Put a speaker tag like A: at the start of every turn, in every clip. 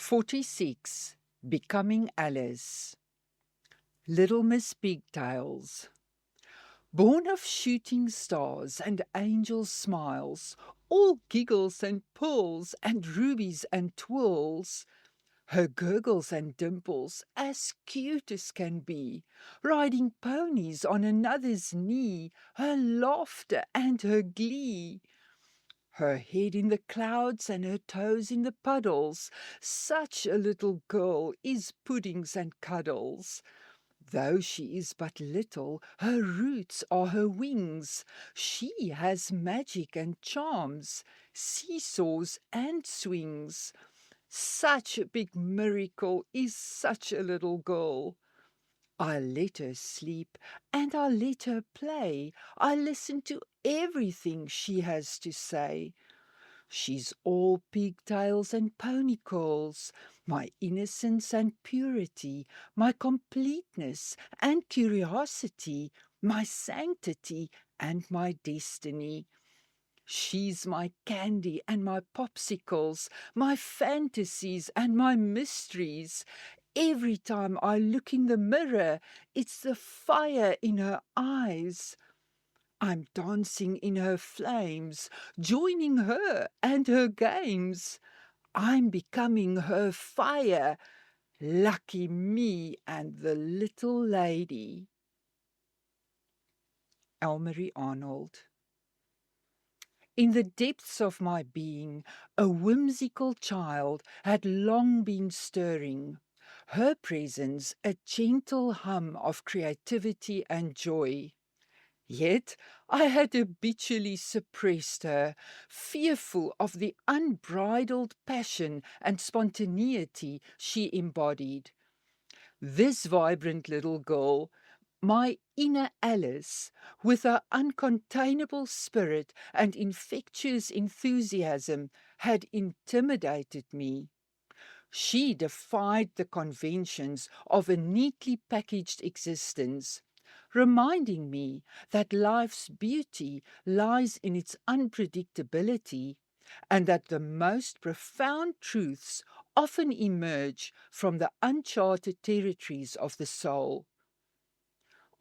A: 46. Becoming Alice. Little Miss Pigtails. Born of shooting stars and angel smiles, all giggles and pulls and rubies and twirls, her gurgles and dimples as cute as can be, riding ponies on another's knee, her laughter and her glee. Her head in the clouds and her toes in the puddles, such a little girl is puddings and cuddles. Though she is but little, her roots are her wings. She has magic and charms, seesaws and swings. Such a big miracle is such a little girl. I'll let her sleep and I'll let her play. I'll listen to everything she has to say. She's all pigtails and pony curls, my innocence and purity, my completeness and curiosity, my sanctity and my destiny. She's my candy and my popsicles, my fantasies and my mysteries. Every time I look in the mirror, it's the fire in her eyes. I'm dancing in her flames, joining her and her games. I'm becoming her fire. Lucky me and the little lady. Elmarie Arnold. In the depths of my being, a whimsical child had long been stirring. Her presence a gentle hum of creativity and joy. Yet I had habitually suppressed her, fearful of the unbridled passion and spontaneity she embodied. This vibrant little girl, my inner Alice, with her uncontainable spirit and infectious enthusiasm, had intimidated me. She defied the conventions of a neatly packaged existence, reminding me that life's beauty lies in its unpredictability and that the most profound truths often emerge from the uncharted territories of the soul.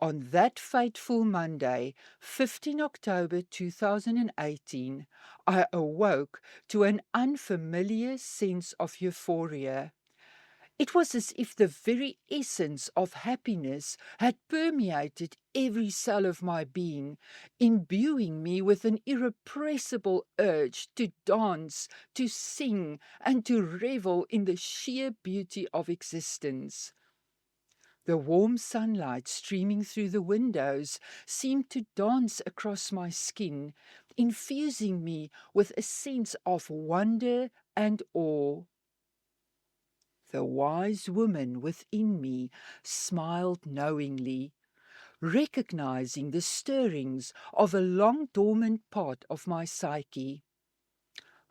A: On that fateful Monday, 15 October 2018, I awoke to an unfamiliar sense of euphoria. It was as if the very essence of happiness had permeated every cell of my being, imbuing me with an irrepressible urge to dance, to sing, and to revel in the sheer beauty of existence. The warm sunlight streaming through the windows seemed to dance across my skin, infusing me with a sense of wonder and awe. The wise woman within me smiled knowingly, recognizing the stirrings of a long-dormant part of my psyche.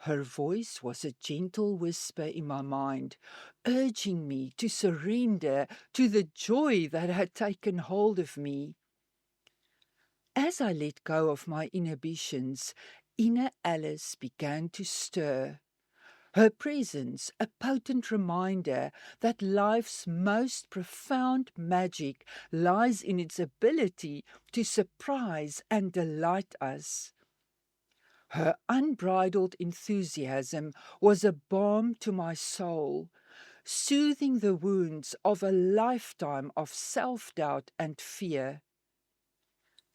A: Her voice was a gentle whisper in my mind, urging me to surrender to the joy that had taken hold of me. As I let go of my inhibitions, inner Alice began to stir. Her presence a potent reminder that life's most profound magic lies in its ability to surprise and delight us. Her unbridled enthusiasm was a balm to my soul, soothing the wounds of a lifetime of self-doubt and fear.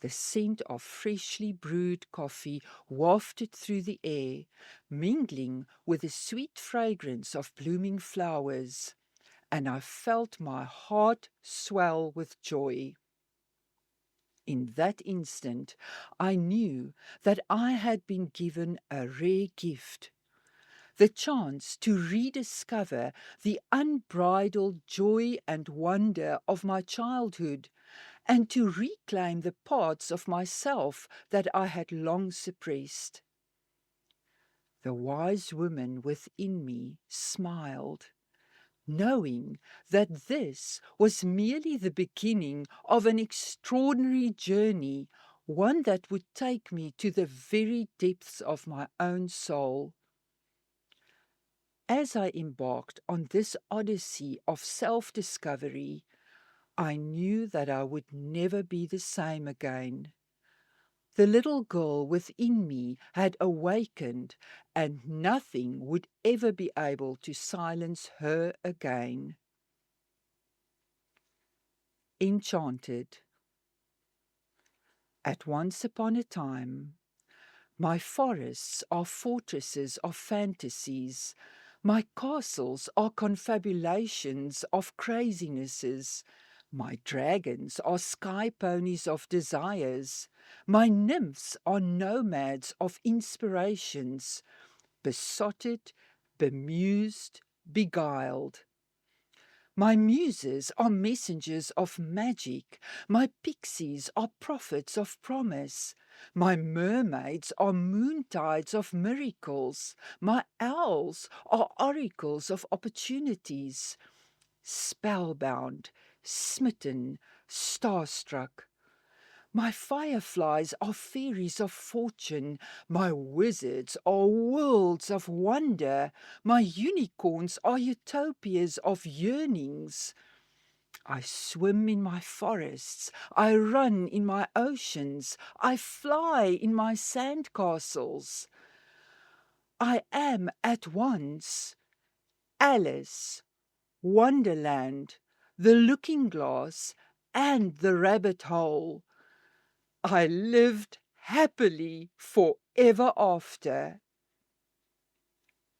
A: The scent of freshly brewed coffee wafted through the air, mingling with the sweet fragrance of blooming flowers, and I felt my heart swell with joy. In that instant, I knew that I had been given a rare gift, the chance to rediscover the unbridled joy and wonder of my childhood, and to reclaim the parts of myself that I had long suppressed. The wise woman within me smiled, knowing that this was merely the beginning of an extraordinary journey, one that would take me to the very depths of my own soul. As I embarked on this odyssey of self-discovery, I knew that I would never be the same again. The little girl within me had awakened, and nothing would ever be able to silence her again. Enchanted. At once upon a time, my forests are fortresses of fantasies. My castles are confabulations of crazinesses. My dragons are sky ponies of desires. My nymphs are nomads of inspirations, besotted, bemused, beguiled. My muses are messengers of magic. My pixies are prophets of promise. My mermaids are moontides of miracles. My owls are oracles of opportunities. Spellbound, smitten, starstruck. My fireflies are fairies of fortune, my wizards are worlds of wonder, my unicorns are utopias of yearnings. I swim in my forests, I run in my oceans, I fly in my sandcastles. I am at once Alice, Wonderland, the Looking Glass, and the Rabbit Hole. I lived happily forever after.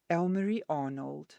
A: Elmarie Arnold.